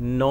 9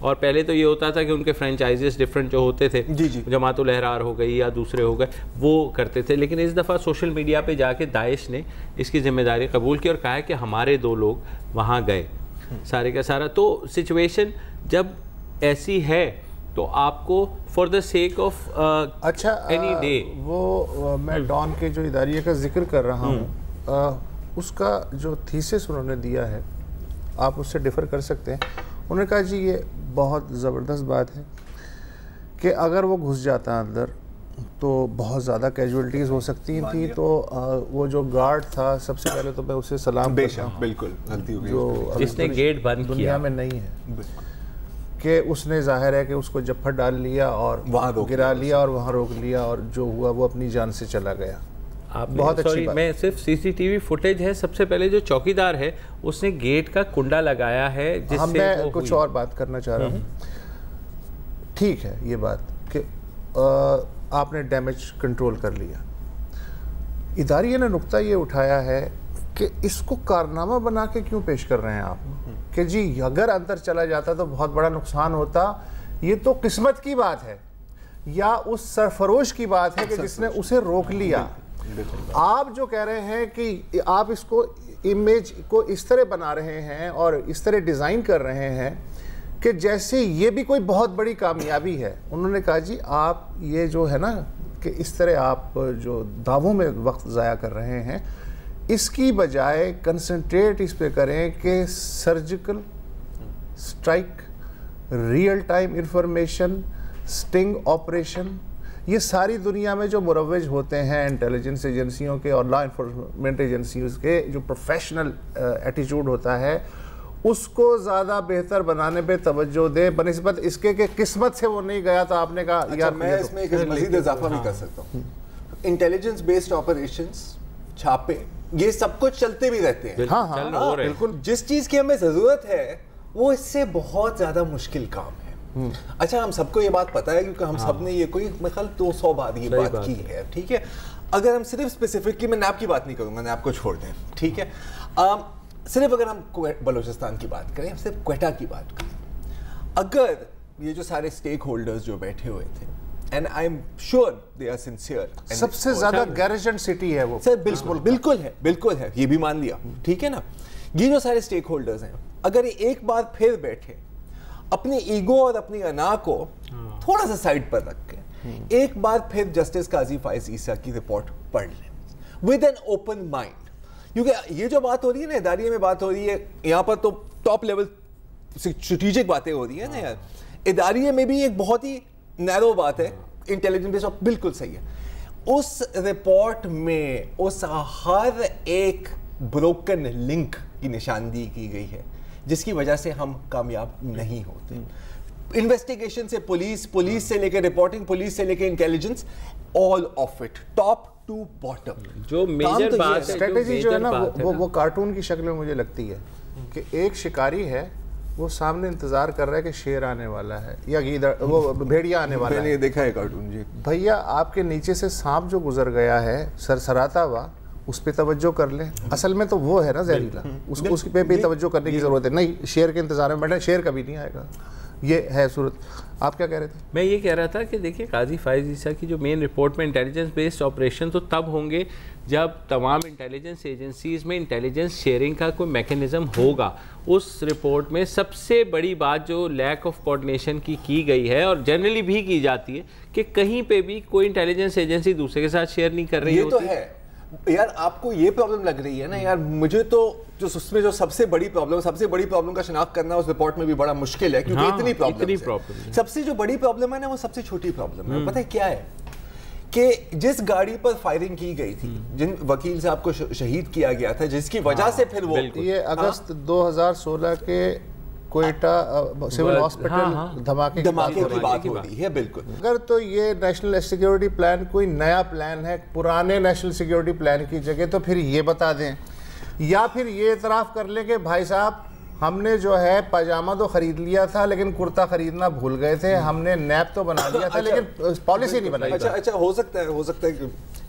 اور پہلے تو یہ ہوتا تھا کہ ان کے فرینچائزز ڈفرینٹ جو ہوتے تھے, جماعت الاحرار ہو گئی یا دوسرے ہو گئے, وہ کرتے تھے. لیکن اس دفعہ سوشل میڈیا پہ جا کے داعش نے اس کی ذمہ داری قبول کی اور کہا ہے کہ ہمارے 2 لوگ وہاں گئے سارے کا سارا. تو سچویشن جب ایسی ہے تو آپ کو for the sake of any day, وہ میں ڈان کے جو اداریے کا ذکر کر رہا ہوں, اس کا جو تھیسس انہوں نے دیا ہے آپ اس سے ڈفر کر سکتے ہیں. انہوں نے کہا جی یہ بہت زبردست بات ہے کہ اگر وہ گھس جاتا اندر تو بہت زیادہ کیجولیٹیز ہو سکتی تھیں. تو وہ جو گارڈ تھا, سب سے پہلے تو میں اسے سلام کرتا ہوں, بالکل غلطی ہو گئی جو جس نے گیٹ بند کیا دنیا میں نہیں ہے, کہ اس نے ظاہر ہے کہ اس کو جپھر ڈال لیا اور وہاں گرا لیا اور وہاں روک لیا, اور جو ہوا وہ اپنی جان سے چلا گیا. بہت اچھی بات. میں صرف سی سی ٹی وی فوٹیج ہے, سب سے پہلے جو چوکیدار ہے اس نے گیٹ کا کنڈا لگایا ہے جس سے میں کچھ اور بات کرنا چاہ رہا ہوں. ٹھیک ہے یہ بات کہ آپ نے ڈیمیج کنٹرول کر لیا, اداریے نے نقطہ یہ اٹھایا ہے کہ اس کو کارنامہ بنا کے کیوں پیش کر رہے ہیں آپ کہ جی اگر اندر چلا جاتا تو بہت بڑا نقصان ہوتا. یہ تو قسمت کی بات ہے یا اس سرفروش کی بات ہے کہ جس نے اسے روک لیا. آپ جو کہہ رہے ہیں کہ آپ اس کو امیج کو اس طرح بنا رہے ہیں اور اس طرح ڈیزائن کر رہے ہیں کہ جیسے یہ بھی کوئی بہت بڑی کامیابی ہے. انہوں نے کہا جی آپ یہ جو ہے نا کہ اس طرح آپ جو دعووں میں وقت ضائع کر رہے ہیں, اس کی بجائے کنسنٹریٹ اس پہ کریں کہ surgical strike, real time information, sitting operation, یہ ساری دنیا میں جو مروج ہوتے ہیں انٹیلیجنس ایجنسیوں کے اور لا انفورسمنٹ ایجنسیوں کے, جو پروفیشنل ایٹیچیوڈ ہوتا ہے, اس کو زیادہ بہتر بنانے پہ توجہ دے بنسبت اس کے کہ قسمت سے وہ نہیں گیا. تو آپ نے کہا یار میں اس میں ایک مزید اضافہ بھی کر سکتا ہوں. انٹیلیجنس بیسڈ آپریشنز, چھاپے, یہ سب کچھ چلتے بھی رہتے ہیں. ہاں بالکل. جس چیز کی ہمیں ضرورت ہے وہ اس سے بہت زیادہ مشکل کام ہے. اچھا ہم سب کو یہ بات پتا ہے کیونکہ ہم سب نے یہ کوئی میں خیال 200 بار یہ بات کی ہے. ٹھیک ہے, اگر ہم صرف اسپیسیفکلی, میں نیب کی بات نہیں کروں گا, نیب کو چھوڑ دیں. ٹھیک ہے, صرف اگر ہم بلوچستان کی بات کریں, صرف کوئٹہ کی بات کریں, اگر یہ جو سارے اسٹیک ہولڈرز جو بیٹھے ہوئے تھے, and I'm sure they are sincere, سب سے زیادہ گیرجن سٹی ہے وہ سر, بالکل ہے, بالکل ہے, یہ بھی مان لیا. ٹھیک ہے نا, یہ جو سارے اسٹیک ہولڈرز ہیں اگر ایک بار پھر بیٹھے اپنی ایگو اور اپنی انا کو تھوڑا سا سائڈ پر رکھ کے ایک بار پھر جسٹس قاضی فائز عیسیٰ کی رپورٹ پڑھ لیں ود این اوپن مائنڈ. کیونکہ یہ جو بات ہو رہی ہے نا, اداریے میں بات ہو رہی ہے, یہاں پر تو ٹاپ لیول اسٹریٹجک باتیں ہو رہی ہیں نا یار, اداریے میں بھی ایک بہت ہی نیرو بات ہے. انٹیلیجنس بیس بالکل صحیح ہے. اس رپورٹ میں اس ہر ایک بروکن لنک کی نشاندہی کی گئی ہے جس کی وجہ سے ہم کامیاب نہیں ہوتے. انویسٹیگیشن سے پولیس سے لے کے رپورٹنگ, پولیس سے لے کے intelligence, all of it, top to bottom. جو میجر بات ہے, اسٹریٹجی جو ہے نا وہ کارٹون کی شکل میں مجھے لگتی ہے کہ ایک شکاری ہے, وہ سامنے انتظار کر رہا ہے کہ شیر آنے والا ہے یا وہ بھیڑیا آنے والا ہے. میں نے دیکھا ہے کارٹون جی. بھیا آپ کے نیچے سے سانپ جو گزر گیا ہے سرسراتا ہوا, اس پہ توجہ کر لیں. اصل میں تو وہ ہے نا زہریلا, اس پہ بھی توجہ کرنے کی ضرورت ہے. نہیں شیر کے انتظار میں بیٹھے, شیر کبھی نہیں آئے گا. یہ ہے صورت. آپ کیا کہہ رہے تھے؟ میں یہ کہہ رہا تھا کہ دیکھیے قاضی فائز عیسیٰ کی جو مین رپورٹ میں انٹیلیجنس بیسڈ آپریشن تو تب ہوں گے جب تمام انٹیلیجنس ایجنسیز میں انٹیلیجنس شیئرنگ کا کوئی میکینزم ہوگا. اس رپورٹ میں سب سے بڑی بات جو لیک آف کوآرڈینیشن کی گئی ہے اور جنرلی بھی کی جاتی ہے کہ کہیں پہ بھی کوئی انٹیلیجنس ایجنسی دوسرے کے ساتھ شیئر نہیں کر رہی ہوتی. یہ تو ہے یار. آپ کو یہ پرابلم لگ رہی ہے نا یار, مجھے تو جو اس میں جو سب سے بڑی پرابلم کا شناخت کرنا اس رپورٹ میں بھی بڑا مشکل ہے کیونکہ اتنی پرابلم. سب سے جو بڑی پرابلم ہے نا وہ سب سے چھوٹی پرابلم ہے. پتہ ہے کیا ہے کہ جس گاڑی پر فائرنگ کی گئی تھی, جن وکیل صاحب کو شہید کیا گیا تھا, جس کی وجہ سے پھر وہ یہ اگست 2016 کے کوئٹہ سول ہاسپٹل دھماکے کی بات ہو رہی ہے. بالکل. اگر تو یہ نیشنل سیکیورٹی پلان کوئی نیا پلان ہے پرانے نیشنل سیکیورٹی پلان کی جگہ, تو پھر یہ بتا دیں یا پھر یہ اعتراف کر لیں کہ بھائی صاحب ہم نے جو ہے پاجامہ تو خرید لیا تھا لیکن کرتا خریدنا بھول گئے تھے, ہم نے نیب تو بنا لیا تھا لیکن پالیسی نہیں بنائی. اچھا ہو سکتا ہے کہ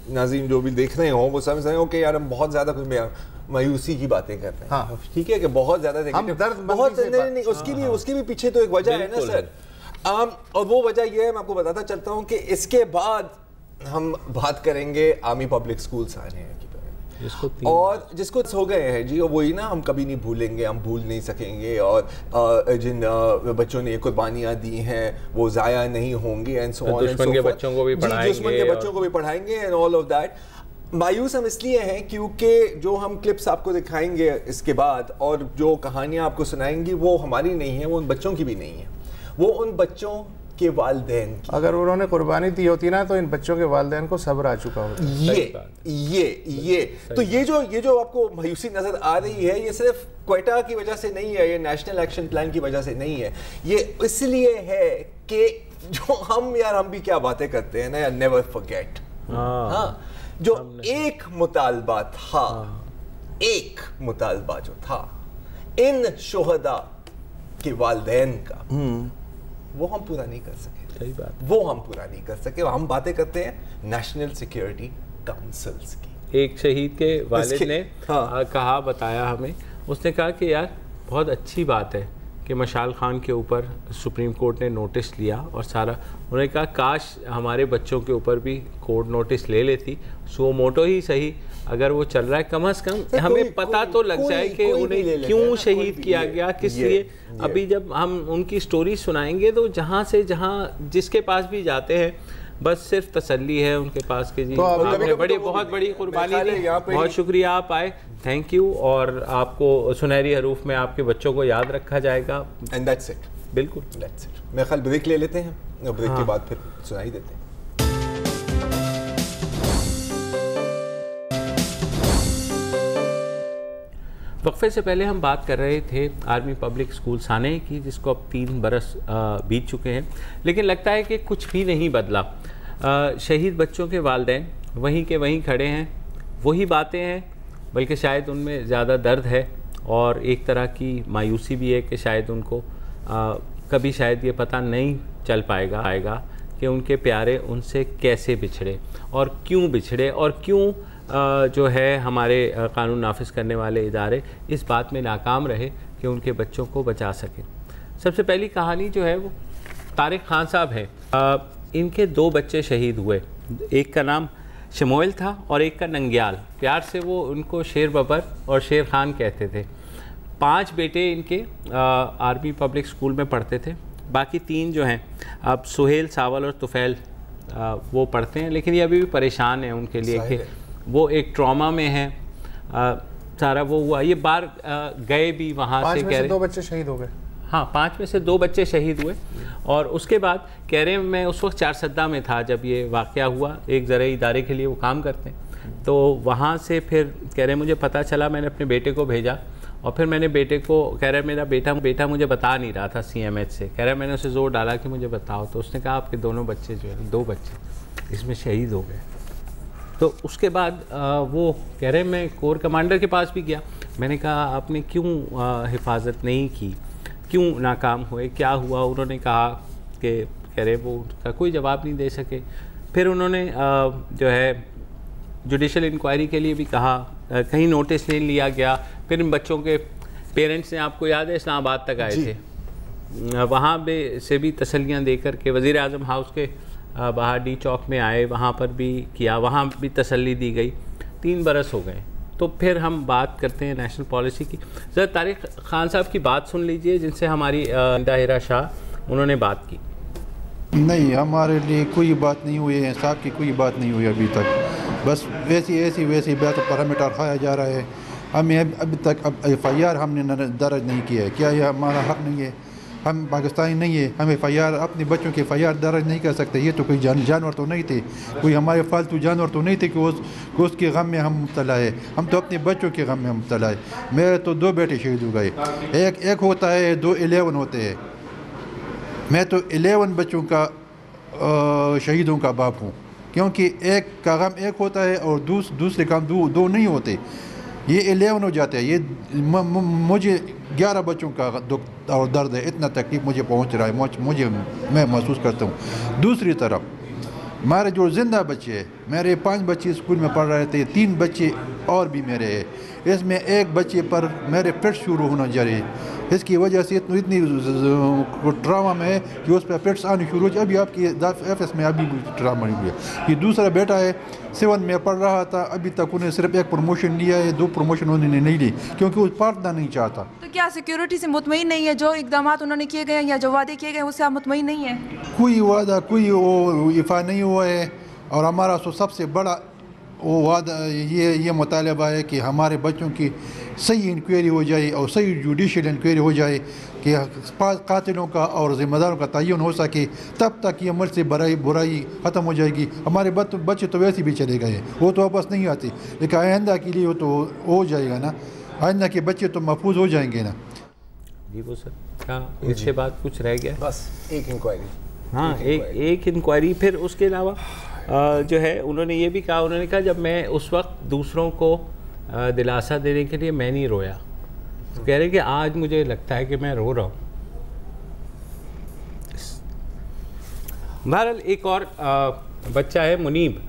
ناظرین جو بھی دیکھ رہے ہوں وہ سمجھ رہے ہوں کہ یار ہم بہت زیادہ مایوسی کی باتیں کرتے ہیں. ٹھیک ہے کہ بہت زیادہ نہیں, اس کی بھی پیچھے تو ایک وجہ ہے نا سر, اور وہ وجہ یہ ہے, میں آپ کو بتاتا چلتا ہوں کہ اس کے بعد ہم بات کریں گے آرمی پبلک اسکولس آنے ہیں اور جس کو ہو گئے ہیں جی, اور وہی نا ہم کبھی نہیں بھولیں گے, ہم بھول نہیں سکیں گے, اور جن بچوں نے یہ قربانیاں دی ہیں وہ ضائع نہیں ہوں گے, دشمن کے بچوں کو بھی پڑھائیں گے اینڈ آل آف دیٹ. مایوس ہم اس لیے ہیں کیونکہ جو ہم کلپس آپ کو دکھائیں گے اس کے بعد اور جو کہانیاں آپ کو سنائیں گی وہ ہماری نہیں ہیں, وہ ان بچوں کی بھی نہیں ہیں, وہ ان بچوں کے والدین کی. اگر انہوں نے قربانی دی ہوتی نا تو ان بچوں کے والدین کو صبر آ چکا ہوتا. یہ جو آپ کو مایوسی نظر آ رہی ہے یہ صرف کوئٹہ کی وجہ سے نہیں ہے, یہ نیشنل ایکشن پلان کی وجہ سے نہیں ہے, یہ اس لیے ہے کہ جو ہم بھی کیا باتیں کرتے ہیں نا, نیور فرگیٹ. ہاں, جو ایک مطالبہ جو تھا ان شہداء کے والدین کا, وہ ہم پورا نہیں کر سکے. صحیح بات, وہ ہم پورا نہیں کر سکے. ہم باتیں کرتے ہیں نیشنل سیکیورٹی کاؤنسلز کی. ایک شہید کے والد نے کہا, بتایا ہمیں, اس نے کہا کہ یار بہت اچھی بات ہے کہ مشال خان کے اوپر سپریم کورٹ نے نوٹس لیا اور سارا, انہوں نے کہا کاش ہمارے بچوں کے اوپر بھی کورٹ نوٹس لے لیتی, سو موٹو ہی صحیح, اگر وہ چل رہا ہے کم از کم ہمیں پتہ تو لگ جائے کہ انہیں کیوں شہید کیا گیا, کس لیے. ابھی جب ہم ان کی سٹوری سنائیں گے تو جہاں جس کے پاس بھی جاتے ہیں بس صرف تسلی ہے ان کے پاس کہ جی آپ نے بہت بڑی قربانی دی, بہت شکریہ آپ آئے, تھینک یو, اور آپ کو سنہری حروف میں آپ کے بچوں کو یاد رکھا جائے گا. And that's it. بالکل, دیٹس اٹ. میں خیال بریک لے لیتے ہیں, اور بریک کے بعد پھر سنائی دیتے ہیں. وقفے سے پہلے ہم بات کر رہے تھے آرمی پبلک اسکولس آنے کی, جس کو اب 3 برس بیت چکے ہیں, لیکن لگتا ہے کہ کچھ بھی نہیں بدلا. شہید بچوں کے والدین وہیں کے وہیں کھڑے ہیں, وہی باتیں ہیں, بلکہ شاید ان میں زیادہ درد ہے اور ایک طرح کی مایوسی بھی ہے کہ شاید ان کو کبھی شاید یہ پتہ نہیں چل پائے گا کہ ان کے پیارے ان سے کیسے بچھڑے اور کیوں بچھڑے, اور کیوں جو ہے ہمارے قانون نافذ کرنے والے ادارے اس بات میں ناکام رہے کہ ان کے بچوں کو بچا سکیں. سب سے پہلی کہانی جو ہے وہ طارق خان صاحب ہے. ان کے 2 بچے شہید ہوئے, ایک کا نام شموئل تھا اور ایک کا ننگیال, پیار سے وہ ان کو شیر ببر اور شیر خان کہتے تھے. 5 بیٹے ان کے آرمی پبلک اسکول میں پڑھتے تھے, باقی 3 جو ہیں اب سہیل, ساول اور طفیل وہ پڑھتے ہیں, لیکن یہ ابھی بھی پریشان ہیں ان کے لیے کہ وہ ایک ٹراما میں ہیں. سارا وہ ہوا, یہ بار گئے بھی وہاں سے, کہہ رہے 2 بچے شہید ہو گئے. ہاں 5 میں سے 2 بچے شہید ہوئے, اور اس کے بعد کہہ رہے ہیں میں اس وقت 4 سدہ میں تھا جب یہ واقعہ ہوا, ایک زرعی ادارے کے لیے وہ کام کرتے ہیں, تو وہاں سے پھر کہہ رہے مجھے پتہ چلا, میں نے اپنے بیٹے کو بھیجا, اور پھر میں نے بیٹے کو, کہہ رہے میرا بیٹا مجھے بتا نہیں رہا تھا CMH سے, کہہ رہے میں نے اسے زور ڈالا کہ مجھے بتاؤ, تو اس نے کہا آپ کے دونوں بچے جو ہے 2 بچے اس میں شہید ہو گئے. تو اس کے بعد وہ کہہ رہے میں کور کمانڈر کے پاس بھی گیا, میں نے کہا آپ نے کیوں حفاظت نہیں کی, کیوں ناکام ہوئے, کیا ہوا؟ انہوں نے کہا کہ کہہ رہے وہ کا کوئی جواب نہیں دے سکے. پھر انہوں نے جو ہے جوڈیشل انکوائری کے لیے بھی کہا, کہیں نوٹس نہیں لیا گیا. پھر ان بچوں کے پیرنٹس نے, آپ کو یاد ہے اسلام آباد تک آئے تھے, وہاں سے بھی تسلیاں دے کر کے وزیر اعظم ہاؤس کے باہر ڈی چوک میں آئے, وہاں پر بھی کیا, وہاں بھی تسلی دی گئی. 3 برس ہو گئے. تو پھر ہم بات کرتے ہیں نیشنل پالیسی کی. ذرا طارق خان صاحب کی بات سن لیجئے, جن سے ہماری داہرہ شاہ انہوں نے بات کی. نہیں, ہمارے لیے کوئی بات نہیں ہوئی ہے, صاحب کی کوئی بات نہیں ہوئی ابھی تک, بس ویسی بات پر ہمیں ٹرخایا جا رہا ہے. ہمیں ابھی تک FIR ہم نے درج نہیں کیا ہے. کیا یہ ہمارا حق نہیں ہے؟ ہم پاکستانی نہیں ہے, ہم FIR اپنے بچوں کے FIR درج نہیں کر سکتے. یہ تو کوئی جانور تو نہیں تھے, کوئی ہمارے فالتو جانور تو نہیں تھے کہ اس کے غم میں ہم مبتلا ہے. ہم تو اپنے بچوں کے غم میں مبتلا ہے. میرے تو 2 بیٹے شہید ہو گئے, ایک ہوتا ہے, 2 11 ہوتے ہیں. میں تو 11 بچوں کا شہیدوں کا باپ ہوں, کیونکہ ایک کا غم ایک ہوتا ہے اور دوسرے کام 2 نہیں ہوتے. یہ 11 ہو جاتے ہیں. یہ مجھے 11 بچوں کا دکھ اور درد ہے, اتنا تکلیف مجھے پہنچ رہا ہے, میں محسوس کرتا ہوں. دوسری طرف ہمارے جو زندہ بچے ہیں, میرے 5 بچے اسکول میں پڑھ رہے تھے, 3 بچے اور بھی میرے ہیں. اس میں ایک بچے پر میرے فٹ شروع ہونا جاری. اس کی وجہ سے اتنی ٹراما میں ہے کہ اس پہ فٹس آنے شروع ہوئی. ابھی آپ کی ایف ایس میں ابھی بھی ٹراما نہیں ہوا. یہ دوسرا بیٹا ہے 7 میں پڑھ رہا تھا, ابھی تک انہیں صرف 1 پروموشن لیا ہے, 2 پروموشن انہوں نے نہیں لی کیونکہ وہ پڑھنا نہیں چاہتا. تو کیا سیکیورٹی سے مطمئن نہیں ہے؟ جو اقدامات انہوں نے کیے گئے ہیں یا جو وعدے کیے گئے ہیں اس سے آپ مطمئن نہیں ہیں؟ کوئی وعدہ کوئی ایفا نہیں ہوا ہے. اور ہمارا سب سے بڑا وہ وعدہ یہ مطالبہ ہے کہ ہمارے بچوں کی صحیح انکوائری ہو جائے اور صحیح جوڈیشل انکوائری ہو جائے کہ قاتلوں کا اور ذمہ داروں کا تعین ہو سکے. تب تک یہ ملک سے برائی ختم ہو جائے گی. ہمارے بچے تو ویسے بھی چلے گئے, وہ تو واپس نہیں آتے, لیکن آئندہ کے لیے وہ تو ہو جائے گا نا, آئندہ کے بچے تو محفوظ ہو جائیں گے نا. جی وہ سر کیا اس کے بعد کچھ رہ گیا؟ بس ایک انکوائری. ہاں ایک انکوائری. پھر اس کے علاوہ جو ہے انہوں نے یہ بھی کہا, انہوں نے کہا جب میں اس وقت دوسروں کو دلاسا دینے کے لیے میں نہیں رویا, تو کہہ رہے کہ آج مجھے لگتا ہے کہ میں رو رہا ہوں. بہرحال ایک اور بچہ ہے منیب,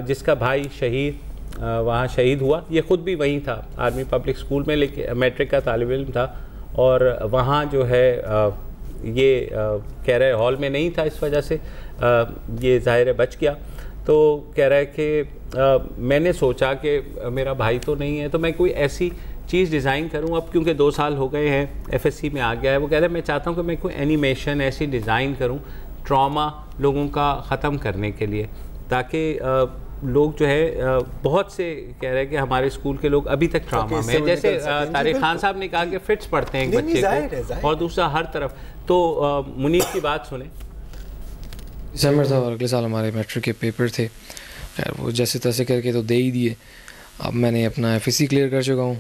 جس کا بھائی شہید وہاں شہید ہوا. یہ خود بھی وہیں تھا آرمی پبلک اسکول میں, لیکن میٹرک کا طالب علم تھا, اور وہاں جو ہے یہ کہہ رہے ہال میں نہیں تھا, اس وجہ سے یہ ظاہر ہے بچ گیا. تو کہہ رہا ہے کہ میں نے سوچا کہ میرا بھائی تو نہیں ہے تو میں کوئی ایسی چیز ڈیزائن کروں. اب کیونکہ 2 سال ہو گئے ہیں, ایف ایس سی میں آ گیا ہے, وہ کہہ رہا ہے میں چاہتا ہوں کہ میں کوئی اینیمیشن ایسی ڈیزائن کروں ٹراما لوگوں کا ختم کرنے کے لیے, تاکہ لوگ جو ہے بہت سے کہہ رہے ہیں کہ ہمارے اسکول کے لوگ ابھی تک ٹراما میں, جیسے طارق خان صاحب نے کہا کہ فٹس پڑھتے ہیں ایک بچے کو, اور دوسرا ہر طرف. تو منیب کی بات سنیں. دسمبر تھا اور اگلے سال ہمارے میٹرک کے پیپر تھے. خیر وہ جیسے تیسے کر کے تو دے ہی دیے. اب میں نے اپنا ایف ایس سی کلیئر کر چکا ہوں,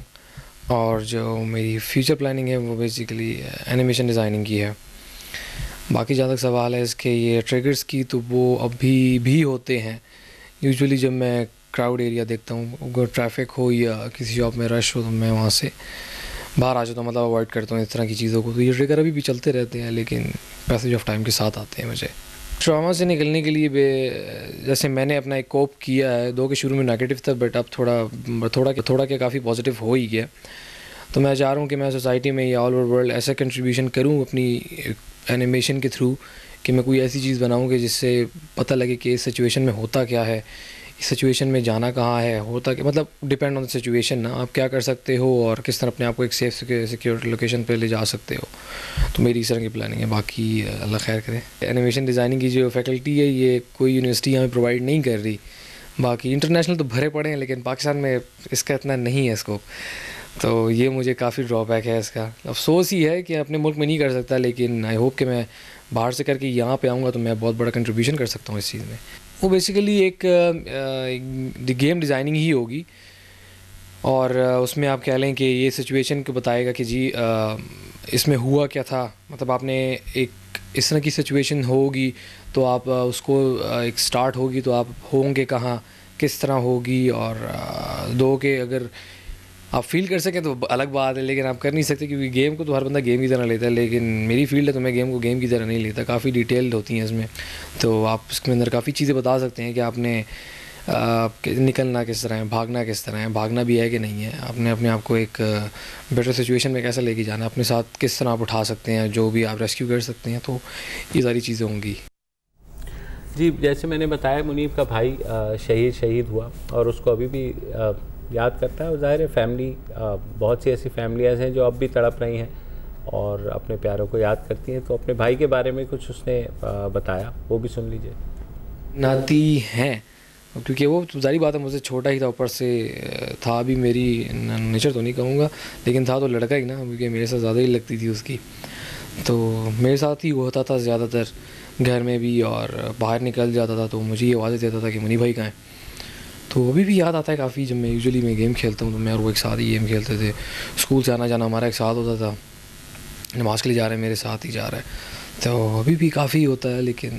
اور جو میری فیوچر پلاننگ ہے وہ بیسیکلی اینیمیشن ڈیزائننگ کی ہے. باقی جہاں تک سوال ہے اس کے یہ ٹریگرز کی, تو وہ ابھی بھی ہوتے ہیں. یوزولی جب میں کراؤڈ ایریا دیکھتا ہوں, اگر ٹریفک ہو یا کسی شاپ میں رش ہو, تو میں وہاں سے باہر آ جاتا ہوں, مطلب اوائڈ کرتا ہوں اس طرح کی چیزوں کو. تو یہ ٹریگر ابھی بھی چلتے رہتے ہیں, لیکن پیسیج آف ٹائم کے ساتھ آتے ہیں. مجھے ٹراما سے نکلنے کے لیے جیسے میں نے اپنا ایک کوپ کیا ہے, دو کے شروع میں نیگیٹو تھا, بٹ اب تھوڑا کہ کافی پازیٹیو ہو ہی گیا. تو میں چاہ رہا ہوں کہ میں سوسائٹی میں یا آل اوور ورلڈ ایسا کنٹریبیوشن کروں اپنی اینیمیشن کے تھرو, کہ میں کوئی ایسی چیز بناؤں کہ جس سے پتہ لگے کہ اس سچویشن میں ہوتا کیا ہے, اس سچویشن میں جانا کہاں ہے, ہوتا کہ مطلب ڈپینڈ آن دا سچویشن نا, آپ کیا کر سکتے ہو اور کس طرح اپنے آپ کو ایک سیف سیکیور لوکیشن پہ لے جا سکتے ہو. تو میری اس طرح کی پلاننگ ہے. باقی اللہ خیر کرے. اینیمیشن ڈیزائننگ کی جو فیکلٹی ہے یہ کوئی یونیورسٹی ہمیں پرووائڈ نہیں کر رہی. باقی انٹرنیشنل تو بھرے پڑے ہیں, لیکن پاکستان میں اس کا اتنا نہیں ہے اسکوپ. تو یہ مجھے کافی ڈرا بیک ہے اس کا. افسوس ہی ہے کہ اپنے ملک میں نہیں کر سکتا, لیکن آئی ہوپ کہ میں باہر سے کر کے یہاں پہ آؤں گا تو میں بہت بڑا کنٹریبیوشن کر سکتا ہوں اس چیز میں. وہ بیسیکلی ایک گیم ڈیزائننگ ہی ہوگی, اور اس میں آپ کہہ لیں کہ یہ سچویشن کو بتائے گا کہ جی اس میں ہوا کیا تھا. مطلب آپ نے ایک اس طرح کی سچویشن ہوگی تو آپ اس کو ایک سٹارٹ ہوگی تو آپ ہوں گے کہاں, کس طرح ہوگی, اور دو کہ اگر آپ فیل کر سکیں تو الگ بات ہے, لیکن آپ کر نہیں سکتے کیونکہ گیم کو تو ہر بندہ گیم کی طرح لیتا ہے. لیکن میری فیلڈ ہے تو میں گیم کو گیم کی طرح نہیں لیتا, کافی ڈیٹیلڈ ہوتی ہیں اس میں. تو آپ اس کے اندر کافی چیزیں بتا سکتے ہیں کہ آپ نے نکلنا کس طرح ہے, بھاگنا کس طرح ہے, بھاگنا بھی ہے کہ نہیں ہے, آپ نے اپنے آپ کو ایک بیٹر سچویشن میں کیسے لے کے جانا ہے, اپنے ساتھ کس طرح آپ اٹھا سکتے ہیں, جو بھی آپ ریسکیو کر سکتے ہیں. تو یہ ساری چیزیں ہوں گی. جی جیسے میں نے بتایا منیب کا بھائی شہید ہوا, اور اس کو ابھی بھی یاد کرتا ہے. اور ظاہر ہے فیملی, بہت سی ایسی فیملیاں ہیں جو اب بھی تڑپ رہی ہیں اور اپنے پیاروں کو یاد کرتی ہیں. تو اپنے بھائی کے بارے میں کچھ اس نے بتایا, وہ بھی سن لیجئے. ناتی ہیں کیونکہ وہ ظاہری بات ہے مجھ سے چھوٹا ہی تھا, اوپر سے تھا بھی, میری نیچر تو نہیں کہوں گا لیکن تھا تو لڑکا ہی نا, کیونکہ میرے ساتھ زیادہ ہی لگتی تھی اس کی. تو میرے ساتھ ہی وہ ہوتا تھا زیادہ تر گھر میں بھی, اور باہر نکل جاتا تھا تو مجھے یہ آواز دیتا تھا کہ منی بھائی کہاں ہیں. تو ابھی بھی یاد آتا ہے کافی, جب میں یوزلی میں گیم کھیلتا ہوں تو میں اور وہ ایک ساتھ ہی گیم کھیلتے تھے. اسکول سے آنا جانا ہمارا ایک ساتھ ہوتا تھا, نماز کے لیے جا رہے ہیں میرے ساتھ ہی جا رہا ہے. تو ابھی بھی کافی ہوتا ہے, لیکن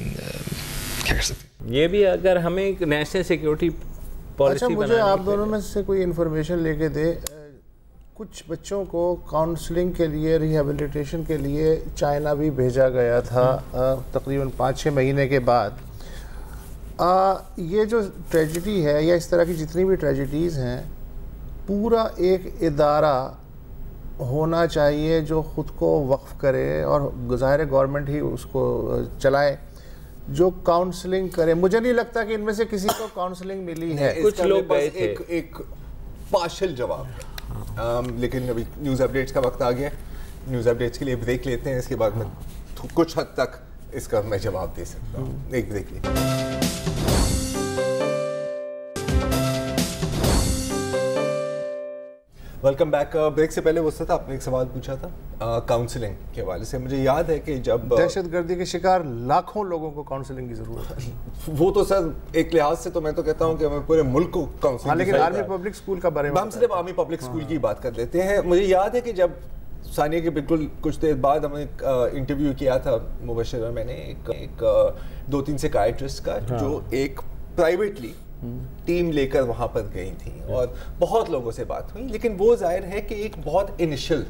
کیا کر سکتے ہیں. یہ بھی اگر ہمیں نیشنل سیکیورٹی پالیسی اچھا مجھے آپ دونوں میں سے کوئی انفارمیشن لے کے دے، کچھ بچوں کو کاؤنسلنگ کے لیے ریہیبلیٹیشن کے لیے چائنا بھی بھیجا گیا تھا تقریباً 5-6 مہینے کے بعد. یہ جو ٹریجڈی ہے یا اس طرح کی جتنی بھی ٹریجڈیز ہیں، پورا ایک ادارہ ہونا چاہیے جو خود کو وقف کرے، اور ظاہر گورنمنٹ ہی اس کو چلائے، جو کاؤنسلنگ کرے. مجھے نہیں لگتا کہ ان میں سے کسی کو کاؤنسلنگ ملی ہے. کچھ لوگ گئے تھے. ایک پارشل جواب ہے، لیکن ابھی نیوز اپڈیٹس کا وقت آ گیا. نیوز اپڈیٹس کے لیے بریک لیتے ہیں، اس کے بعد میں کچھ حد تک اس کا میں جواب دے سکتا ہوں. ایک بریک لیتے ہیں. Welcome back. بریک سے پہلے وسط آپ نے ایک سوال پوچھا تھا کاؤنسلنگ کے حوالے سے. مجھے یاد ہے کہ جب دہشت گردی کے شکار لاکھوں لوگوں کو کاؤنسلنگ کی ضرورت ہے. وہ تو سر ایک لحاظ سے تو میں تو کہتا ہوں کہ ہمیں پورے ملک کو کاؤنسلنگ، لیکن آرمی پبلک اسکول کا بارے میں ہم صرف آرمی پبلک اسکول کی بات کر لیتے ہیں. مجھے یاد ہے کہ جب ثانیہ کے بالکل کچھ دیر بعد ہم نے ایک انٹرویو کیا تھا مبشر اور میں نے ایک 2-3 سائکیٹرسٹ کا، جو ایک پرائیویٹلی ٹیم لے کر وہاں پر گئی تھیں اور بہت لوگوں سے بات ہوئی. لیکن وہ ظاہر ہے کہ ایک بہت انیشل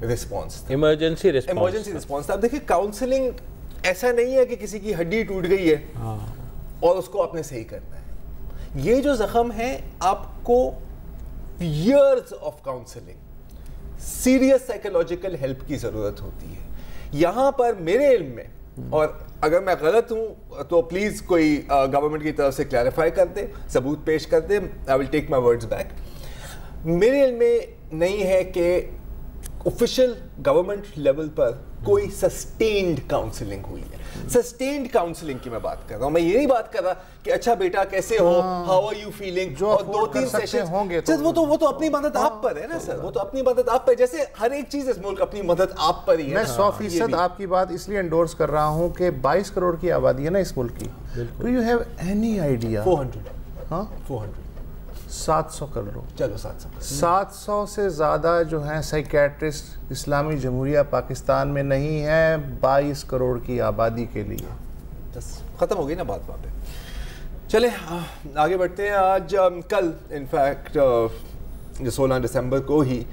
رسپانس تھا، ایمرجنسی رسپانس تھا. اب دیکھیں کاؤنسلنگ ایسا نہیں ہے کہ کسی کی ہڈی ٹوٹ گئی ہے اور اس کو آپ نے صحیح کرنا ہے. یہ جو زخم ہے آپ کو years of counselling, serious psychological help کی ضرورت ہوتی ہے. یہاں پر میرے علم میں، اور اگر میں غلط ہوں تو پلیز کوئی گورنمنٹ کی طرف سے کلیریفائی کر دے، ثبوت پیش کر دے. آئی ول ٹیک مائی ورڈز بیک. میرے علم میں نہیں ہے کہ آفیشیل گورنمنٹ لیول پر کوئی سسٹینڈ کاؤنسلنگ ہوئی ہے. سسٹینڈ کاؤنسلنگ کی میں بات کر رہا ہوں. میں یہ نہیں بات کر رہا کہ اچھا بیٹا کیسے ہو، ہاؤ آر یو فیلنگ، اور 2-3 سیشن ہوں گے. وہ تو اپنی مدد آپ پر ہے نا سر، وہ تو اپنی مدد آپ پر، جیسے ہر ایک چیز اس ملک اپنی مدد آپ پر ہی ہے. میں 100% آپ کی بات اس لیے انڈورس کر رہا ہوں کہ 22 کروڑ کی آبادی ہے نا اس ملک کی. Do you have any idea? 400 700 کر لو، چلو 700 سے زیادہ جو ہیں سائیکیٹرسٹ اسلامی جمہوریہ پاکستان میں نہیں ہیں 22 کروڑ کی آبادی کے لیے. ختم ہو گئی نا بات وہاں پہ. چلیں آگے بڑھتے ہیں. آج کل انفیکٹ 16 دسمبر کو ہی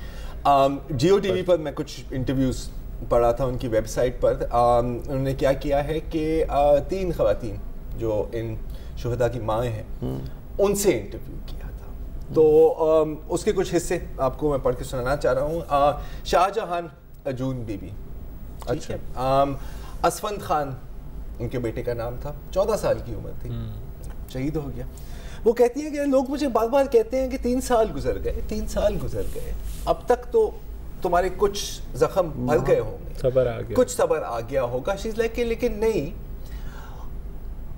جیو ٹی وی پر میں کچھ انٹرویوز پڑھا تھا ان کی ویب سائٹ پر. انہوں نے کیا ہے کہ 3 خواتین جو ان شہداء کی مائیں ہیں ان سے انٹرویو کیا تھا. تو اس کے کچھ حصے آپ کو میں پڑھ کے سنانا چاہ رہا ہوں. شاہ جہان اجون بی بی، اچھا، اسفند خان ان کے بیٹے کا نام تھا، 14 سال کی عمر تھی، شہید ہو گیا. وہ کہتی ہیں کہ لوگ مجھے بار بار کہتے ہیں کہ 3 سال گزر گئے، اب تک تو تمہارے کچھ زخم بھر گئے ہوں گے، کچھ صبر آ گیا ہوگا. شیز لائک لیکن نہیں،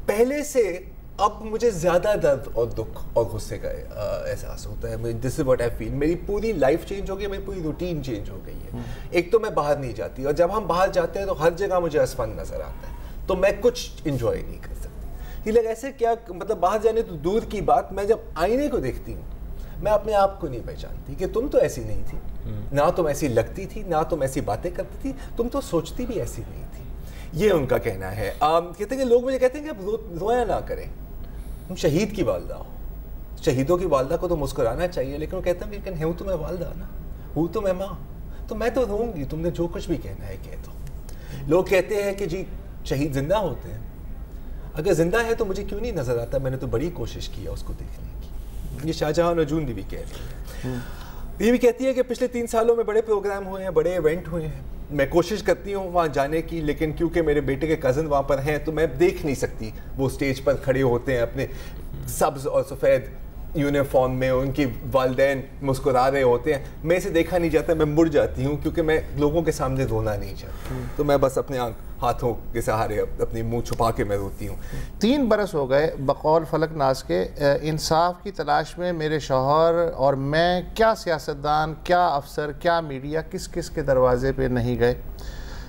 پہلے سے اب مجھے زیادہ درد اور دکھ اور غصے کا احساس ہوتا ہے. دس از واٹ آئی فیل. میری پوری لائف چینج ہو گئی، میری پوری روٹین چینج ہو گئی ہے. ایک تو میں باہر نہیں جاتی، اور جب ہم باہر جاتے ہیں تو ہر جگہ مجھے اسفند نظر آتا ہے، تو میں کچھ انجوائے نہیں کر سکتی. یہ لوگ ایسے کیا مطلب باہر جانے تو دور کی بات، میں جب آئینے کو دیکھتی ہوں میں اپنے آپ کو نہیں پہچانتی کہ تم تو ایسی نہیں تھی، نہ تم ایسی لگتی تھی، نہ تم ایسی باتیں کرتی تھی، تم تو سوچتی بھی ایسی نہیں تھی. یہ ان کا کہنا ہے. کہتے ہیں کہ لوگ مجھے کہتے ہیں کہ اب رویا نہ کریں، تم شہید کی والدہ ہو، شہیدوں کی والدہ کو تو مسکرانا چاہیے. لیکن وہ کہتے ہیں لیکن ہوں تو میں والدہ نا، ہوں تو میں ماں، تو میں تو روں گی، تم نے جو کچھ بھی کہنا ہے کہہ دو. لوگ کہتے ہیں کہ جی شہید زندہ ہوتے ہیں، اگر زندہ ہے تو مجھے کیوں نہیں نظر آتا، میں نے تو بڑی کوشش کی ہے اس کو دیکھنے کی. یہ شاہ جہاں نجون بھی کہہ رہی ہے. یہ بھی کہتی ہے کہ پچھلے 3 سالوں میں بڑے پروگرام ہوئے ہیں، بڑے ایونٹ ہوئے ہیں، میں کوشش کرتی ہوں وہاں جانے کی، لیکن کیونکہ میرے بیٹے کے کزن وہاں پر ہیں تو میں دیکھ نہیں سکتی. وہ اسٹیج پر کھڑے ہوتے ہیں اپنے سبز اور سفید یونیفارم میں، ان کی والدین مسکرا رہے ہوتے ہیں، میں اسے دیکھا نہیں جاتا، میں مڑ جاتی ہوں کیونکہ میں لوگوں کے سامنے رونا نہیں چاہتی. تو میں بس اپنے ہاتھوں کے سہارے اپنی منہ چھپا کے میں روتی ہوں. 3 برس ہو گئے بقول فلک ناز کے انصاف کی تلاش میں میرے شوہر اور میں، کیا سیاستدان، کیا افسر، کیا میڈیا کس کس کے دروازے پہ نہیں گئے.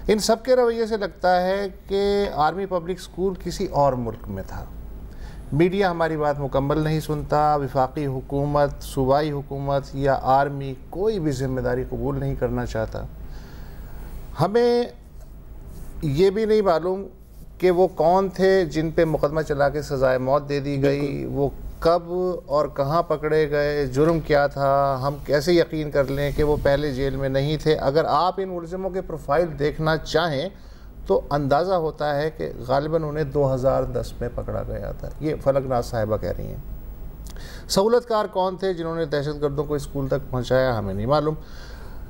ان سب کے رویے سے لگتا ہے کہ آرمی پبلک اسکول کسی اور ملک میں تھا. میڈیا ہماری بات مکمل نہیں سنتا، وفاقی حکومت، صوبائی حکومت یا آرمی کوئی بھی ذمہ داری قبول نہیں کرنا چاہتا. ہمیں یہ بھی نہیں معلوم کہ وہ کون تھے جن پہ مقدمہ چلا کے سزائے موت دے دی گئی، وہ کب اور کہاں پکڑے گئے, جرم کیا تھا, ہم کیسے یقین کر لیں کہ وہ پہلے جیل میں نہیں تھے. اگر آپ ان ملزموں کے پروفائل دیکھنا چاہیں تو اندازہ ہوتا ہے کہ غالباً انہیں 2010 میں پکڑا گیا تھا. یہ فلک ناز صاحبہ کہہ رہی ہیں. سہولت کار کون تھے جنہوں نے دہشت گردوں کو اسکول تک پہنچایا, ہمیں نہیں معلوم.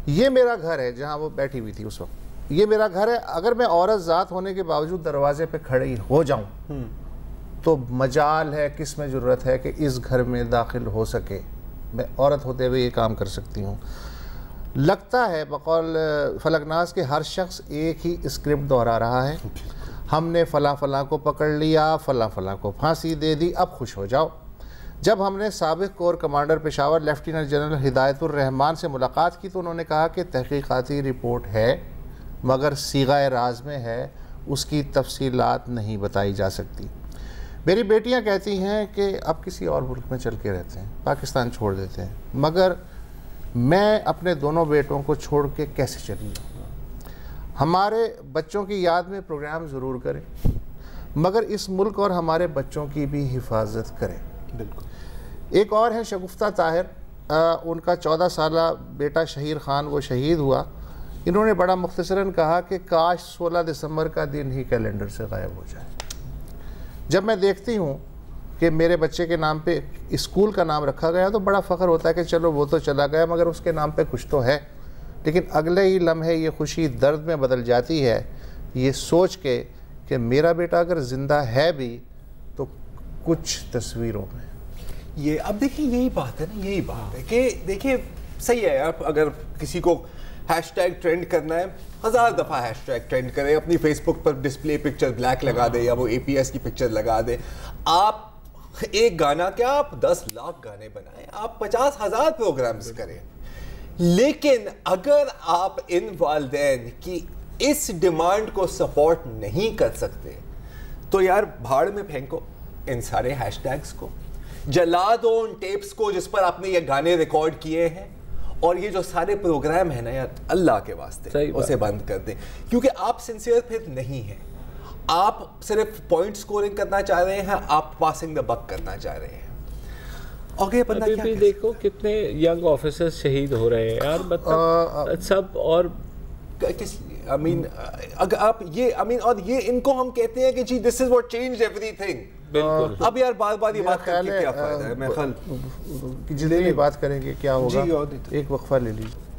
یہ میرا گھر ہے جہاں وہ بیٹھی ہوئی تھی اس وقت, یہ میرا گھر ہے. اگر میں عورت ذات ہونے کے باوجود دروازے پہ کھڑی ہو جاؤں تو مجال ہے, کس میں جرت ہے کہ اس گھر میں داخل ہو سکے. میں عورت ہوتے ہوئے یہ کام کر سکتی ہوں. لگتا ہے بقول فلک ناز کے ہر شخص ایک ہی اسکرپٹ دہرا رہا ہے. ہم نے فلاں فلاں کو پکڑ لیا, فلاں فلاں کو پھانسی دے دی, اب خوش ہو جاؤ. جب ہم نے سابق corps commander Peshawar lieutenant general ہدایت الرحمان سے ملاقات کی تو انہوں نے کہا کہ تحقیقاتی رپورٹ ہے مگر صیغہ راز میں ہے, اس کی تفصیلات نہیں بتائی جا سکتی. میری بیٹیاں کہتی ہیں کہ اب کسی اور ملک میں چل کے رہتے ہیں, پاکستان چھوڑ دیتے ہیں, مگر میں اپنے دونوں بیٹوں کو چھوڑ کے کیسے چلی جاؤں. ہمارے بچوں کی یاد میں پروگرام ضرور کریں مگر اس ملک اور ہمارے بچوں کی بھی حفاظت کریں. بالکل. ایک اور ہیں شگفتہ طاہر, ان کا 14 سالہ بیٹا شہیر خان وہ شہید ہوا. انہوں نے بڑا مختصراً کہا کہ کاش 16 دسمبر کا دن ہی کیلنڈر سے غائب ہو جائے. جب میں دیکھتی ہوں کہ میرے بچے کے نام پہ اسکول کا نام رکھا گیا تو بڑا فخر ہوتا ہے کہ چلو وہ تو چلا گیا مگر اس کے نام پہ کچھ تو ہے. لیکن اگلے ہی لمحے یہ خوشی درد میں بدل جاتی ہے یہ سوچ کے کہ میرا بیٹا اگر زندہ ہے بھی تو کچھ تصویروں میں. یہ اب دیکھیں یہی بات ہے نا, یہی بات ہے کہ دیکھیں صحیح ہے, آپ اگر کسی کو ہیش ٹیگ ٹرینڈ کرنا ہے 1000 دفعہ ہیش ٹیگ ٹرینڈ کرے, اپنی فیس بک پر ڈسپلے پکچر بلیک لگا دے یا وہ اے پی ایس کی پکچر لگا دے. آپ ایک گانا کیا, آپ 10 لاکھ گانے بنائیں, آپ 50,000 پروگرامز کریں, لیکن اگر آپ ان والدین کی اس ڈیمانڈ کو سپورٹ نہیں کر سکتے تو یار بھاڑ میں پھینکو ان سارے ہیش ٹیگز کو, جلا دو ان ٹیپس کو جس پر آپ نے یہ گانے ریکارڈ کیے ہیں, اور یہ جو سارے پروگرام ہیں نا یار اللہ کے واسطے اسے بند کر دیں, کیونکہ آپ سنسیئر پھر نہیں ہیں. آپ صرف پوائنٹ سکورنگ کرنا چاہ رہے ہیں, آپ پاسنگ دا بک کرنا چاہ رہے ہیں. ابھی بھی دیکھو کتنے ینگ آفیسرز شہید ہو رہے ہیں یار, مطلب سب. اور امین اگر آپ یہ امین اور یہ ان کو ہم کہتے ہیں کہ جی دس از واٹ چینجڈ ایوری تھنگ. بالکل. اب یار بار بار یہ بات کر کے کیا فائدہ ہے, میں خیال جتنی بات کریں گے کیا ہوگا. ایک وقفہ لے لیجیے.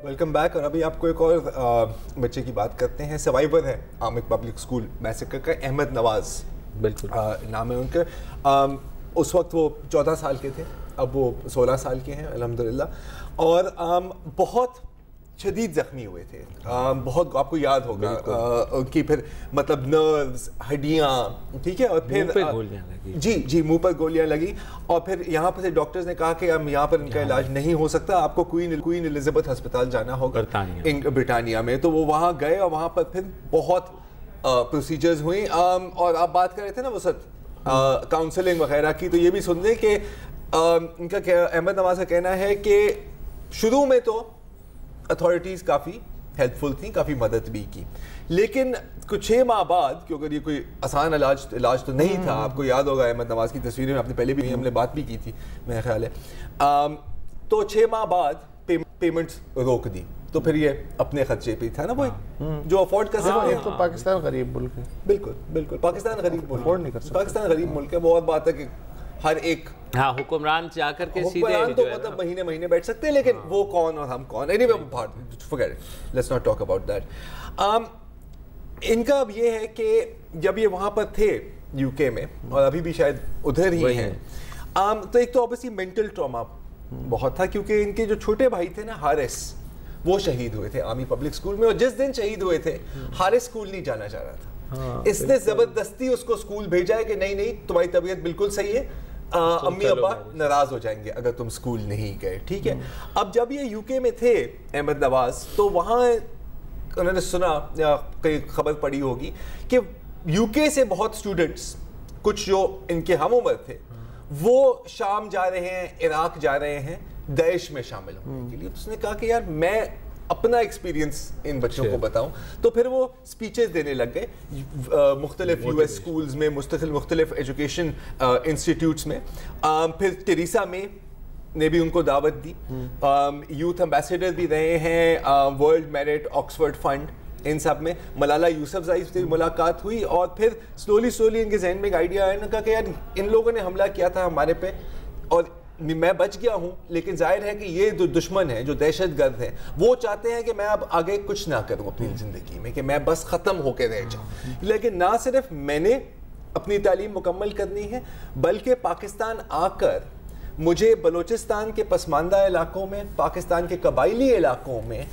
Welcome back. اور ابھی آپ کو ایک اور بچے کی بات کرتے ہیں, سروائیور ہے عامر پبلک اسکول میسیکر کا, احمد نواز بالکل نام ہے ان کا. اس وقت وہ 14 سال کے تھے, اب وہ 16 سال کے ہیں الحمدللہ, اور بہت شدید زخمی ہوئے تھے. بہت آپ کو یاد ہوگا ان کی پھر مطلب نروز, ہڈیاں, ٹھیک ہے, اور پھر جی منہ پر گولیاں لگی, اور پھر یہاں پر سے ڈاکٹرز نے کہا کہ اب یہاں پر ان کا علاج نہیں ہو سکتا, آپ کو کوئین الزبتھ ہسپتال جانا ہوگا برطانیہ میں. تو وہ وہاں گئے اور وہاں پر پھر بہت پروسیجرز ہوئیں. اور آپ بات کر رہے تھے نا وسط کاؤنسلنگ وغیرہ کی, تو یہ بھی سن لیں کہ ان کا احمد نواز کا کہنا ہے کہ شروع میں تو اتھارٹیز کافی ہیلپ فل تھیں, کافی مدد بھی کی, لیکن کچھ 6 ماہ بعد, کیونکہ یہ کوئی آسان علاج تو نہیں تھا, آپ کو یاد ہوگا احمد نواز کی تصویریں میں آپ نے پہلے بھی ہم نے بات بھی کی تھی میرا خیال ہے, تو 6 ماہ بعد پیمنٹس روک دی. تو پھر یہ اپنے خرچے پہ تھا نا, وہ جو افورڈ کر سکتے ہیں. تو پاکستان غریب ملک ہے. بالکل پاکستان غریب ملک, افورڈ نہیں کر سکتا. پاکستان غریب ملک ہے. وہ اور بات ہے کہ ہر ایک حکمران جا کر کے حکمران تو مطلب مہینے بیٹھ سکتے ہیں, لیکن وہ کون اور ہم کون. forget it, let's not talk about that. ان کا اب یہ ہے کہ جب یہ وہاں پر تھے یو کے میں, اور ابھی بھی شاید ادھر ہی ہیں, تو ایک تو obviously mental trauma بہت تھا, کیونکہ ان کے جو چھوٹے بھائی تھے نا حارث, وہ شہید ہوئے تھے عامی پبلک اسکول میں, اور جس دن شہید ہوئے تھے حارث اسکول نہیں جانا چاہ رہا تھا. اس نے زبردستی اس کو اسکول بھیجا ہے کہ نہیں تمہاری طبیعت بالکل صحیح ہے, امی ابا ناراض ہو جائیں گے اگر تم اسکول نہیں گئے, ٹھیک ہے. اب جب یہ یو کے میں تھے احمد نواز, تو وہاں انہوں نے سنا یا کئی خبر پڑی ہوگی کہ یو کے سے بہت اسٹوڈنٹس, کچھ جو ان کے ہم عمر تھے, وہ شام جا رہے ہیں, عراق جا رہے ہیں داعش میں شامل ہونے کے لیے. اس نے کہا کہ یار میں اپنا ایکسپیرینس ان بچوں کو بتاؤں. تو پھر وہ اسپیچز دینے لگ گئے مختلف US اسکولز میں, مختلف ایجوکیشن انسٹیٹیوٹس میں. پھر ٹریسا مے نے بھی ان کو دعوت دی, یوتھ امبیسیڈر بھی رہے ہیں, ورلڈ میرٹ, آکسفورڈ فنڈ, ان سب میں ملالہ یوسفزائی سے ملاقات ہوئی. اور پھر سلولی ان کے ذہن میں ایک آئیڈیا آیا, کہا کہ یار ان لوگوں نے حملہ کیا تھا ہمارے پہ اور میں بچ گیا ہوں, لیکن ظاہر ہے کہ یہ جو دشمن ہے, جو دہشت گرد ہیں, وہ چاہتے ہیں کہ میں اب آگے کچھ نہ کروں اپنی زندگی میں, کہ میں بس ختم ہو کے رہ جاؤں. لیکن نہ صرف میں نے اپنی تعلیم مکمل کرنی ہے, بلکہ پاکستان آ کر مجھے بلوچستان کے پسماندہ علاقوں میں, پاکستان کے قبائلی علاقوں میں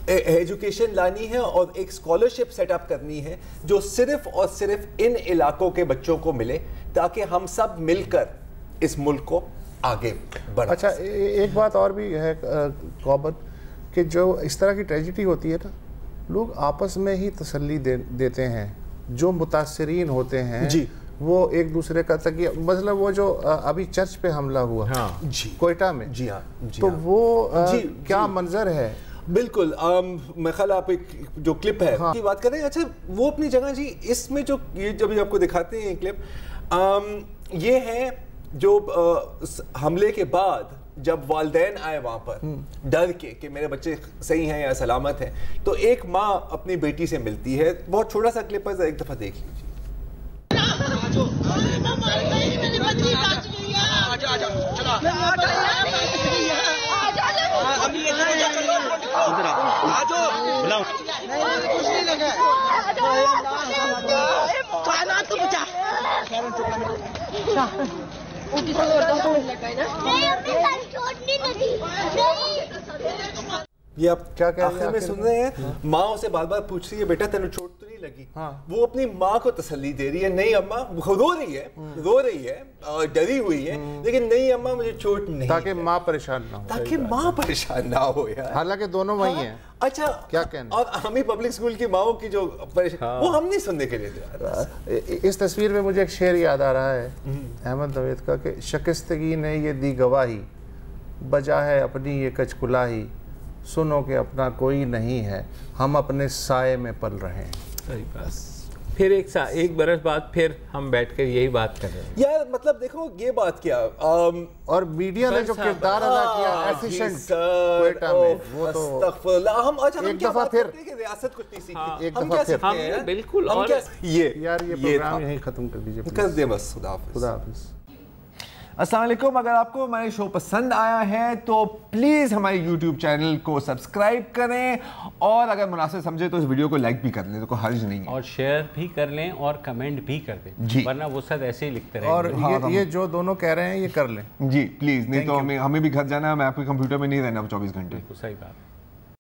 ایجوکیشن لانی ہے اور ایک اسکالرشپ سیٹ اپ کرنی ہے جو صرف اور صرف ان علاقوں کے بچوں کو ملے, تاکہ ہم سب مل کر اس ملک کو آگے بڑھا. اچھا ایک بات اور بھی ہے قوبت, کہ جو اس طرح کی ٹریجڈی ہوتی ہے نا, لوگ آپس میں ہی تسلی دیتے ہیں, جو متاثرین ہوتے ہیں جی وہ ایک دوسرے کا تکیہ, مثلا وہ جو ابھی چرچ پہ حملہ ہوا جی کوئٹہ میں, جی ہاں, تو وہ کیا منظر ہے. بالکل, میں خیال آپ ایک جو کلپ ہے کی بات کر رہے ہیں. اچھا وہ اپنی جگہ جی, اس میں جو یہ جب آپ کو دکھاتے ہیں یہ کلپ, یہ ہے جو حملے کے بعد جب والدین آئے وہاں پر ڈر کے کہ میرے بچے صحیح ہیں یا سلامت ہیں, تو ایک ماں اپنی بیٹی سے ملتی ہے. بہت چھوٹا سا کلپ ہے, ایک دفعہ دیکھ لیجیے. یہ آپ کیا آخر میں سن رہے ہیں, ماں اسے بار بار پوچھ رہی ہے بیٹا تینوں چوٹ تو نہیں لگی. وہ اپنی ماں کو تسلی دے رہی ہے, نہیں اماں, رو رہی ہے ڈری ہوئی ہے, لیکن نہیں اماں مجھے چوٹ نہیں, تاکہ ماں پریشان نہ ہو, تاکہ ماں پریشان نہ ہو یار. حالانکہ دونوں وہی ہیں. اچھا کیا کہنا, اور ہمیں پبلک اسکول کی ماؤں کی جو پریشان, وہ ہم نہیں سننے کے لیے تیار. اس تصویر میں مجھے ایک شعر یاد آ رہا ہے احمد نوید کا, کہ شکستگی نے یہ دی گواہی, بجا ہے اپنی یہ کچ کلاہی, سنو کہ اپنا کوئی نہیں ہے, ہم اپنے سائے میں پل رہے ہیں. بس پھر ایک برس بعد پھر ہم بیٹھ کر یہی بات کر رہے ہیں یار. مطلب دیکھو یہ بات کیا, اور میڈیا نے جو کردار ادا کیا ایفیشنٹ کوئٹہ میں, وہ تو استغفر اللہ. ہم ایک دفعہ پھر ریاست کچھ نہیں سیکھی, ایک دفعہ پھر بالکل. اور یار یہ پروگرام یہیں ختم کر دیجیے, کر دیں بس. خدا حافظ. السلام علیکم. اگر آپ کو ہمارے شو پسند آیا ہے تو پلیز ہمارے یوٹیوب چینل کو سبسکرائب کریں, اور اگر مناسب سمجھے تو اس ویڈیو کو لائک بھی کر لیں, تو کوئی حرج نہیں ہے, اور شیئر بھی کر لیں اور کمنٹ بھی کر دیں, ورنہ وہ سب ایسے ہی لکھتے رہیں. اور یہ جو دونوں کہہ رہے ہیں یہ کر لیں جی پلیز, نہیں تو ہمیں بھی گھر جانا ہے, میں آپ کے کمپیوٹر میں نہیں رہنا 24 گھنٹے. صحیح بات.